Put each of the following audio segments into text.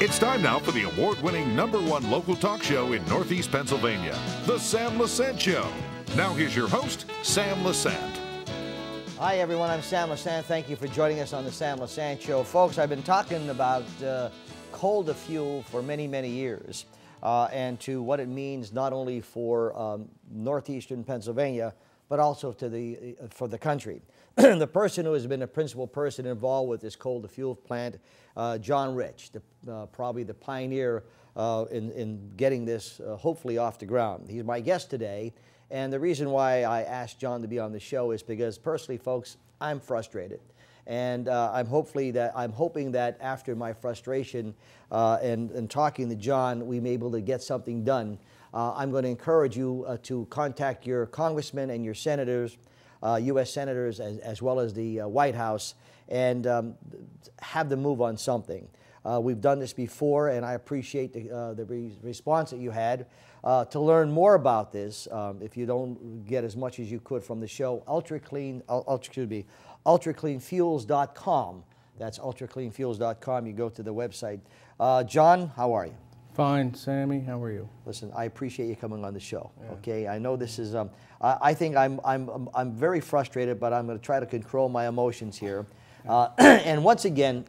It's time now for the award-winning #1 local talk show in Northeast Pennsylvania, The Sam Lesante Show. Now here's your host, Sam Lesante. Hi everyone, I'm Sam Lesante. Thank you for joining us on The Sam Lesante Show. Folks, I've been talking about coal to fuel for many, many years and to what it means not only for northeastern Pennsylvania, but also to for the country. The person who has been a principal person involved with this coal to fuel plant, John Rich, probably the pioneer in getting this hopefully off the ground. He's my guest today, and the reason why I asked John to be on the show is because personally, folks, I'm frustrated. And I'm hoping that after my frustration and talking to John, we may be able to get something done. I'm going to encourage you to contact your congressmen and your senators, U.S. senators, as well as the White House, and have them move on something. We've done this before, and I appreciate the response that you had. To learn more about this, if you don't get as much as you could from the show, ultracleanfuels.com. That's ultracleanfuels.com. You go to the website. John, how are you? Fine, Sammy. How are you? Listen, I appreciate you coming on the show. Yeah. Okay, I know this is. I think I'm very frustrated, but I'm going to try to control my emotions here. And once again,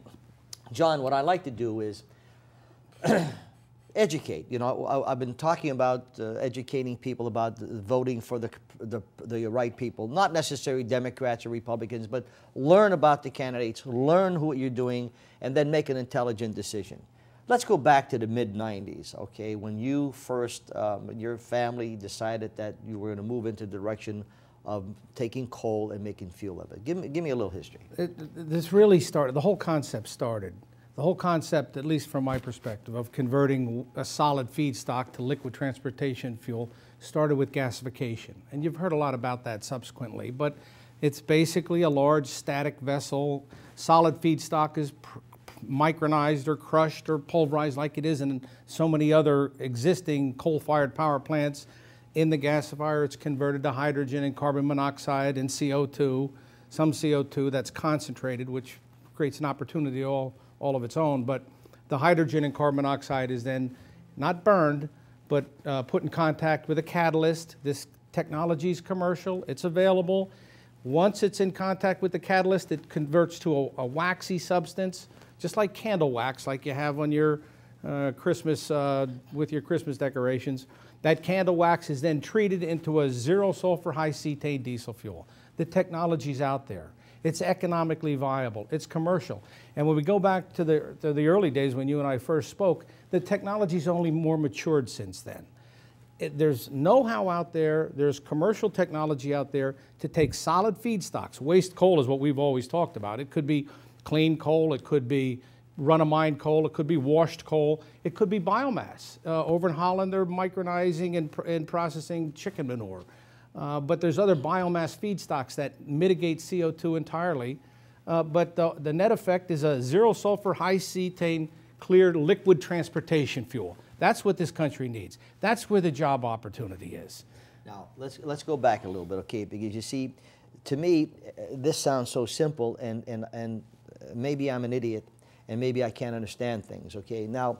John, what I like to do is educate. You know, I've been talking about educating people about voting for the right people, not necessarily Democrats or Republicans, but learn about the candidates, learn what you're doing, and then make an intelligent decision. Let's go back to the mid-90s, okay, when you first, your family decided that you were going to move into the direction of taking coal and making fuel of it. Give me a little history. This really started, the whole concept started. The whole concept, at least from my perspective, of converting a solid feedstock to liquid transportation fuel started with gasification. And you've heard a lot about that subsequently, but it's basically a large static vessel. Solid feedstock is micronized or crushed or pulverized like it is in so many other existing coal-fired power plants. In the gasifier, it's converted to hydrogen and carbon monoxide and CO2, some CO2 that's concentrated, which creates an opportunity all of its own. But the hydrogen and carbon monoxide is then not burned, but put in contact with a catalyst. This technology is commercial. It's available. Once it's in contact with the catalyst, it converts to a waxy substance, just like candle wax, like you have on your Christmas, with your Christmas decorations. That candle wax is then treated into a zero sulfur high cetane diesel fuel. The technology's out there. It's economically viable. It's commercial. And when we go back to the early days when you and I first spoke, the technology's only more matured since then. There's know-how out there, there's commercial technology out there to take solid feedstocks. Waste coal is what we've always talked about. It could be clean coal, it could be run-of-mine coal, it could be washed coal, it could be biomass. Over in Holland, they're micronizing and processing chicken manure. But there's other biomass feedstocks that mitigate CO2 entirely. But the net effect is a zero sulfur, high cetane, clear liquid transportation fuel. That's what this country needs. That's where the job opportunity is. Now, let's go back a little bit, okay? Because you see, to me, this sounds so simple, and maybe I'm an idiot, and maybe I can't understand things, okay? Now,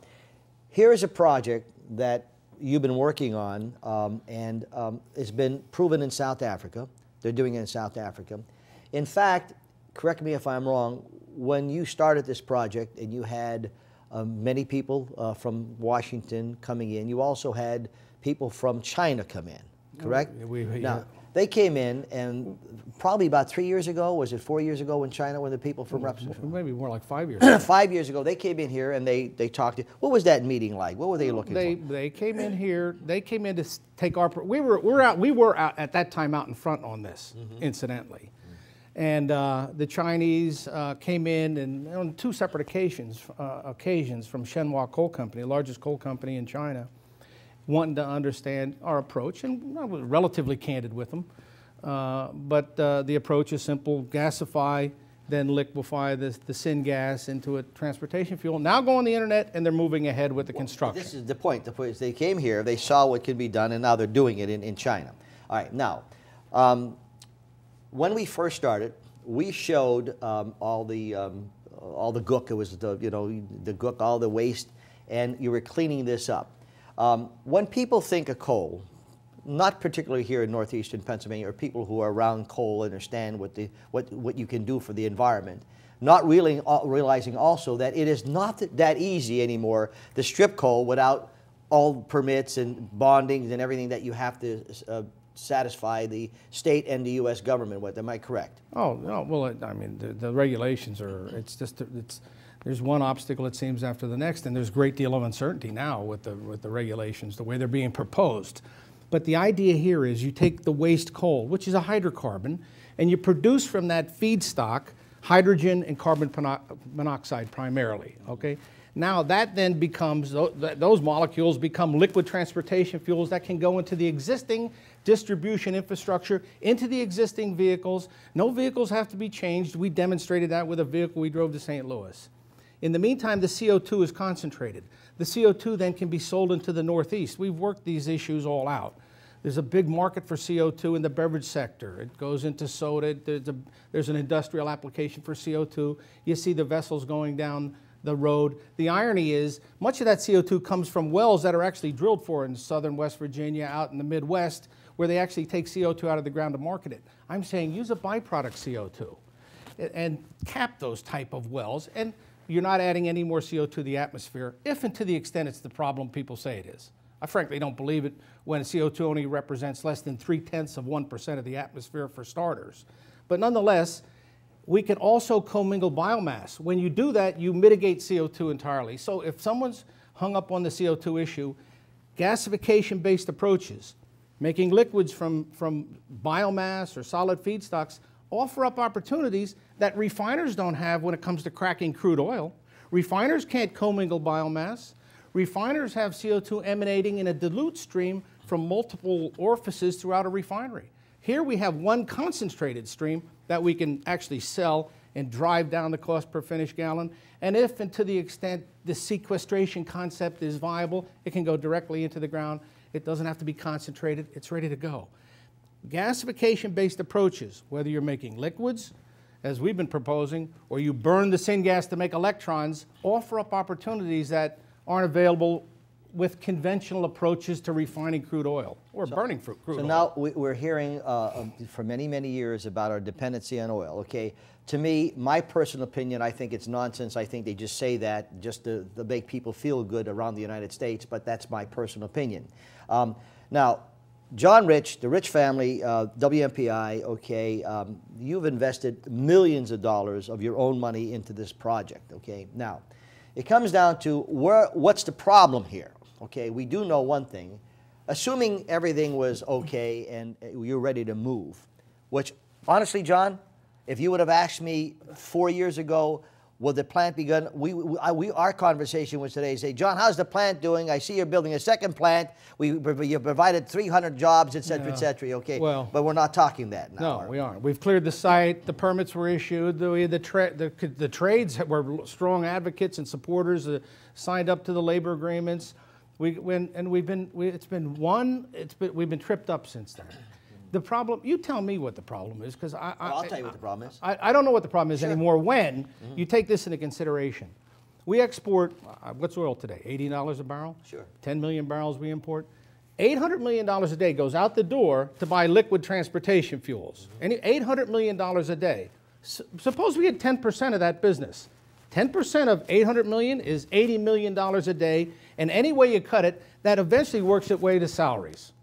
here is a project that you've been working on, and it's been proven in South Africa. They're doing it in South Africa. In fact, correct me if I'm wrong, when you started this project and you had many people from Washington coming in, you also had people from China come in, correct? Now, they came in, and probably about 3 years ago, was it 4 years ago, when China, when the people from maybe more like 5 years ago. 5 years ago, they came in here and they talked to you. What was that meeting like? What were they looking for? They came in here. They came in to take our. We were out at that time out in front on this, incidentally, and the Chinese came in and on two separate occasions from Shenhua Coal Company, the largest coal company in China, wanting to understand our approach, and I was relatively candid with them. But the approach is simple: gasify, then liquefy the syngas into a transportation fuel. Now go on the internet, and they're moving ahead with the construction. This is the point. The point is they came here, they saw what could be done, and now they're doing it in China. All right, now, when we first started, we showed all the gook. It was the gook, all the waste and you were cleaning this up. When people think of coal, not particularly here in northeastern Pennsylvania, or people who are around coal understand what you can do for the environment, not really realizing also that it is not that easy anymore to strip coal without all permits and bondings and everything that you have to satisfy the state and the U.S. government with. Am I correct? Oh, no, well, I mean, the regulations are, there's one obstacle, it seems, after the next, and there's a great deal of uncertainty now with the regulations, the way they're being proposed. But the idea here is you take the waste coal, which is a hydrocarbon, and you produce from that feedstock hydrogen and carbon monoxide primarily, okay? Now that then becomes, those molecules become liquid transportation fuels that can go into the existing distribution infrastructure, into the existing vehicles. No vehicles have to be changed. We demonstrated that with a vehicle we drove to St. Louis. In the meantime, the CO2 is concentrated. The CO2 then can be sold into the Northeast. We've worked these issues all out. There's a big market for CO2 in the beverage sector. It goes into soda. There's an industrial application for CO2. You see the vessels going down the road. The irony is much of that CO2 comes from wells that are actually drilled for in southern West Virginia, out in the Midwest, where they actually take CO2 out of the ground to market it. I'm saying use a byproduct CO2 and cap those type of wells, and you're not adding any more CO2 to the atmosphere, if and to the extent it's the problem people say it is. I frankly don't believe it when CO2 only represents less than 0.3% of the atmosphere for starters. But nonetheless, we can also commingle biomass. When you do that, you mitigate CO2 entirely. So if someone's hung up on the CO2 issue, gasification-based approaches, making liquids from biomass or solid feedstocks, offer up opportunities that refiners don't have when it comes to cracking crude oil. Refiners can't commingle biomass. Refiners have CO2 emanating in a dilute stream from multiple orifices throughout a refinery. Here we have one concentrated stream that we can actually sell and drive down the cost per finished gallon. And if and to the extent the sequestration concept is viable, it can go directly into the ground. It doesn't have to be concentrated. It's ready to go. Gasification-based approaches, whether you're making liquids, as we've been proposing, or you burn the syngas to make electrons, offer up opportunities that aren't available with conventional approaches to refining crude oil or burning crude oil. So now we're hearing for many, many years about our dependency on oil, okay? To me, my personal opinion, I think it's nonsense. I think they just say that just to make people feel good around the United States, but that's my personal opinion. Now, John Rich, the Rich family, WMPI, okay, you've invested millions of dollars of your own money into this project, okay? Now, it comes down to what's the problem here, okay? We do know one thing. Assuming everything was okay and you're ready to move, which honestly, John, if you would have asked me 4 years ago, will the plant be good? Our conversation was today, say, John, how's the plant doing? I see you're building a second plant. You provided 300 jobs, et cetera, okay? Well, but we're not talking that now. No, we aren't. We've cleared the site. The permits were issued. The trades were strong advocates and supporters, signed up to the labor agreements. We've been tripped up since then. The problem, you tell me what the problem is, because I'll tell you what the problem is. I don't know what the problem is anymore when you take this into consideration. We export, what's oil today, $80 a barrel? Sure. 10 million barrels we import. $800 million a day goes out the door to buy liquid transportation fuels. And $800 million a day. Suppose we had 10% of that business. 10% of $800 million is $80 million a day, and any way you cut it, that eventually works its way to salaries.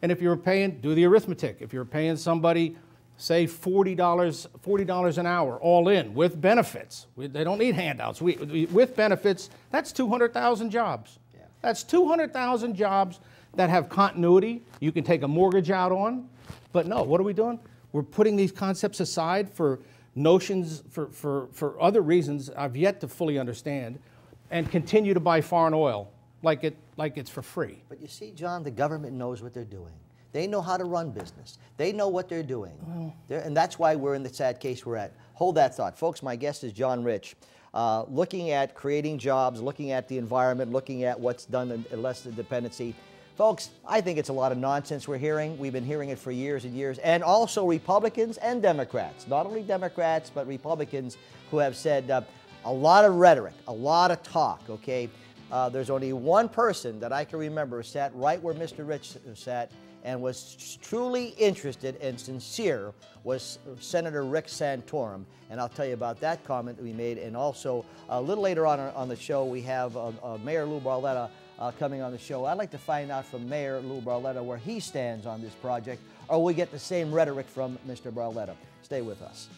And if you're paying, do the arithmetic, if you're paying somebody, say $40 an hour, all in, with benefits, they don't need handouts, with benefits, that's 200,000 jobs. Yeah. That's 200,000 jobs that have continuity, you can take a mortgage out on, but no, what are we doing? We're putting these concepts aside for notions, for other reasons I've yet to fully understand, and continue to buy foreign oil like it's for free. But you see, John, the government knows what they're doing. They know how to run business. They know what they're doing. And that's why we're in the sad case we're at. Hold that thought. Folks, my guest is John Rich. Looking at creating jobs, looking at the environment, looking at what's done in less dependency. Folks, I think it's a lot of nonsense we're hearing. We've been hearing it for years and years. And also Republicans and Democrats. Not only Democrats, but Republicans who have said a lot of rhetoric, a lot of talk, okay? There's only one person that I can remember sat right where Mr. Rich sat and was truly interested and sincere, was Senator Rick Santorum. And I'll tell you about that comment that we made. And also, a little later on the show, we have Mayor Lou Barletta coming on the show. I'd like to find out from Mayor Lou Barletta where he stands on this project, or we get the same rhetoric from Mr. Barletta. Stay with us.